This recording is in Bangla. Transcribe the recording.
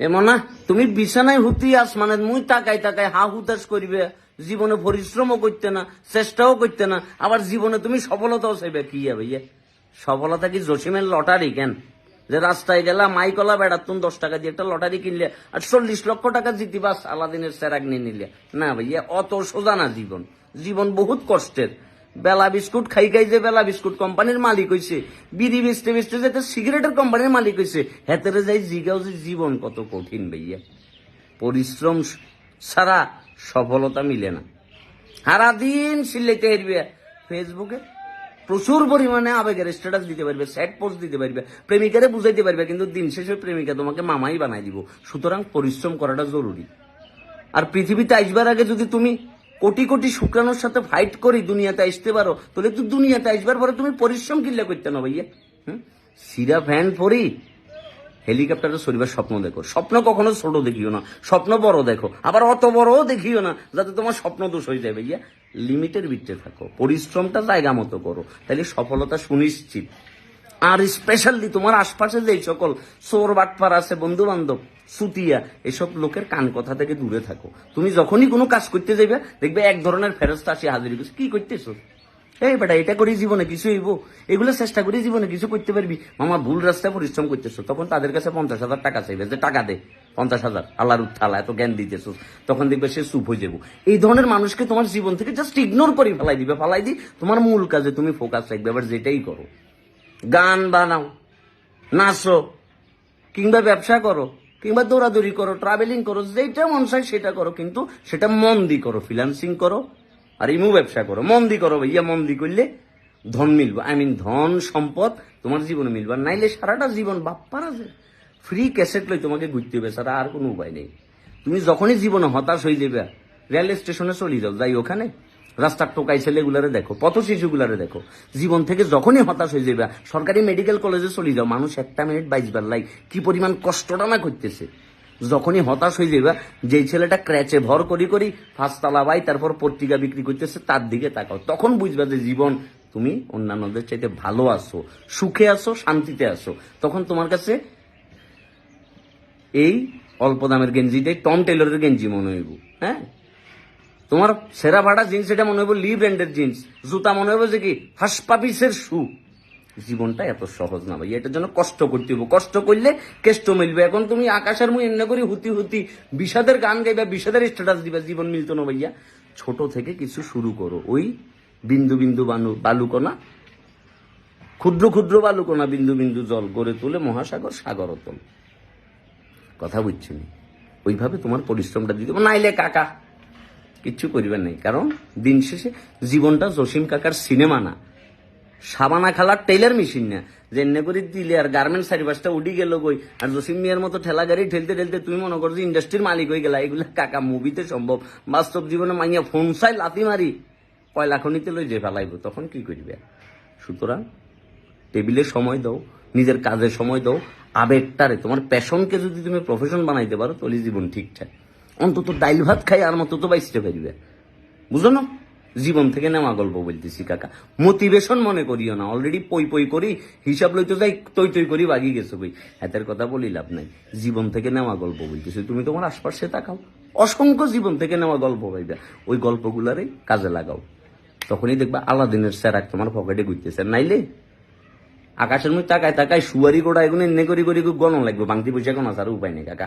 এমন না তুমি বিছানায় হুতি আসমানের মুই তাকাই তাকাই হা হুতাশ করিবে, জীবনে পরিশ্রমও করতে না, চেষ্টাও করতে না, আবার জীবনে তুমি সফলতাও চাইবে। কি ভাইয়া সফলতা কি জসিমের লটারি কেন? যে রাস্তায় গেলা মাইকলা বেড়া তুমি 10 টাকা দিয়ে একটা লটারি কিনলে আর 40 লক্ষ টাকা জিতিবাস আলাদিনের সেরাক নিয়ে নিলে? না ভাইয়া, অত সোজা না জীবন। জীবন বহুত কষ্টের। বেলা বিস্কুট খাই খাই যে বেলা বিস্কুট কোম্পানির মালিক হয়েছে, বিড়ি বেচতে বেচতে যে সিগারেটের কোম্পানির মালিক হয়েছে, হেতেরে যাই জিগাও যে জীবন কত কঠিন ভাইয়া। পরিশ্রম ছাড়া সফলতা মিলে না। সারাদিন সিলেতে হেরবে ফেসবুকে, প্রচুর পরিমাণে আবেগের স্ট্যাটাস দিতে পারবে, স্যাড পোস্ট দিতে পারবে, প্রেমিকারে বুঝাইতে পারবে, কিন্তু দিন শেষে প্রেমিকা তোমাকে মামাই বানাই দিব। সুতরাং পরিশ্রম করাটা জরুরি। আর পৃথিবীতে আসবার আগে যদি তুমি কোটি কোটি শুক্রাণুর সাথে ফাইট করি দুনিয়াতে আসতে পারো, তাহলে তো দুনিয়াতে আসবার পরে তুমি পরিশ্রম কিনলে করতে না ভাইয়া। সিরা ফ্যান পরি হেলিকপ্টারে চড়িবার স্বপ্ন দেখো। স্বপ্ন কখনো ছোট দেখিও না, স্বপ্ন বড় দেখো, আবার অত বড়ও দেখিও না যাতে তোমার স্বপ্ন দোষ হয়ে যায় ভাইয়া। লিমিটের ভিতরে থাকো, পরিশ্রমটা জায়গা মতো করো, তাহলে সফলতা সুনিশ্চিত। আর স্পেশালি তোমার আশপাশে যে সকল চোর বাটপার আছে, বন্ধু বান্ধব সুতিয়া, এসব লোকের কান কথা থেকে দূরে থাকো। তুমি যখনই কোনো কাজ করতে যাবে দেখবে এক ধরনের ফেরস্তা আসি হাজির করছে, কি করতেছো? এই বেটা এটা করি জীবনে কিছু হইব, এগুলো চেষ্টা করি জীবনে কিছু করতে পারবি, মামা ভুল রাস্তায় পরিশ্রম করতেছো। তখন তাদের কাছে 50,000 টাকা চাইবে, যে টাকা দে 50,000, আল্লাহর উত্থালা এত জ্ঞান দিতেছো। তখন দেখবে সে চুপ হয়ে যাবো। এই ধরনের মানুষকে তোমার জীবন থেকে জাস্ট ইগনোর করে ফেলাই দিবে, ফেলাই দি তোমার মূল কাজে তুমি ফোকাস রাখবে। আবার যেটাই করো, গান বানাও, নাচো, কিংবা ব্যবসা করো, কিংবা দৌড়াদৌড়ি করো, ট্রাভেলিং করো, যেটা মন চায় সেটা করো, কিন্তু সেটা মন দি করো। ফ্রিল্যান্সিং করো আর ইমু ব্যবসা করো, মন দি করো ভাইয়া। মন দি করলে ধন মিলবো, ধন সম্পদ তোমার জীবনে মিলবো। নাইলে সারাটা জীবন বাপ্পারা যে ফ্রি ক্যাসেট লই তোমাকে ঘুরতে হবে, সারা আর কোনো উপায় নেই। তুমি যখনই জীবনে হতাশ হয়ে যাবে, রেল স্টেশনে চলে যাও, যাই ওখানে রাস্তার টোকাই ছেলেগুলারে দেখো, পথ শিশুগুলারে দেখো। জীবন থেকে যখনই হতাশ হয়ে যাবে, সরকারি মেডিকেল কলেজে চলে যাও, মানুষ 1 মিনিট 22 বার লাই কি পরিমাণ কষ্টটা না করতেছে। যখনই হতাশ হয়ে যাবে, যেই ছেলেটা ক্র্যাচে ভর করি করি 5 তলা বাই তারপর পত্রিকা বিক্রি করতেছে, তার দিকে তাকাও, তখন বুঝবে যে জীবন তুমি অন্যান্যদের চাইতে ভালো আছো, সুখে আছো, শান্তিতে আছো। তখন তোমার কাছে এই অল্প দামের গেঞ্জিটাই টম টেলরের গেঞ্জি মনে হইব। হ্যাঁ, তোমার সেরা ভাড়া জিন্স এটা মনে হইব লি ব্র্যান্ডের জিন্স, জুতা মনে হইব যে কি হাসপাপিসের শু। জীবনটা এত সহজ না ভাই, এটার জন্য কষ্ট করতে হইব। কষ্ট করলে কেষ্ট মিলবে। এখন তুমি আকাশের মুই এমনি করে হুতি হুতি বিষাদের গান গাইবা, বিষাদের স্ট্যাটাস দিবা, জীবন মিলতো না ভাইয়া। ছোট থেকে কিছু শুরু করো, ওই বিন্দু বিন্দু বালুকণা, ক্ষুদ্র ক্ষুদ্র বালুকণা, বিন্দু বিন্দু জল গড়ে তুলে মহাসাগর, সাগর অতল। কথা বুঝছি নি? ওইভাবে তোমার পরিশ্রমটা দিতে হবে, নাইলে কাকা কিচ্ছু করিবার নেই। কারণ দিন শেষে জীবনটা জসিম কাকার সিনেমা না, সাবানা খালার টেইলার মেশিন না, যে এনে করে দিলে আর গার্মেন্টস সার্ভিসটা উঠি গেল গই, আর জসিম মিয়ার মতো ঠেলা গাড়ি ঠেলতে ঠেলতে তুমি মনে করো যে ইন্ডাস্ট্রির মালিক হয়ে গেলা। এগুলা কাকা মুভিতে সম্ভব, বাস্তব জীবনে মাইয়া ফোন চাই লাতি মারি কয়লা খনিতে লই যে ফেলাইব, তখন কি করবে? সুতরাং টেবিলে সময় দাও, নিজের কাজে সময় দাও, আবেগটারে তোমার প্যাশনকে যদি তুমি প্রফেশন বানাইতে পারো, তাহলে জীবন ঠিকঠাক। অন্তত ডাইল ভাত খাই আর মতো তো বাইসতে পারবে, বুঝো না? জীবন থেকে নেওয়া গল্প বলতেছি কাকা, মোটিভেশন মনে করিও না। অলরেডি পই পই করি হিসাব লইতে যাই তৈ তৈ করি বাগি গেছো বই, হাতের কথা বলি লাভ নাই। জীবন থেকে নেওয়া গল্প বলতেছি, তুমি তোমার আশপাশে তাকাও, অসংখ্য জীবন থেকে নেওয়া গল্প পাইবা, ওই গল্পগুলারে কাজে লাগাও। তখনই দেখবা আলাদিনের সেরাক তোমার পকেটে ঘুরতেছে। নাইলে আকাশের মধ্যে তাকায় তাকায় সুয়ারি গোড়া এগুলো এনে করি করি গণ লাগবে, বাংতি পয়সা কোনো আসার উপায় নেই কাকা।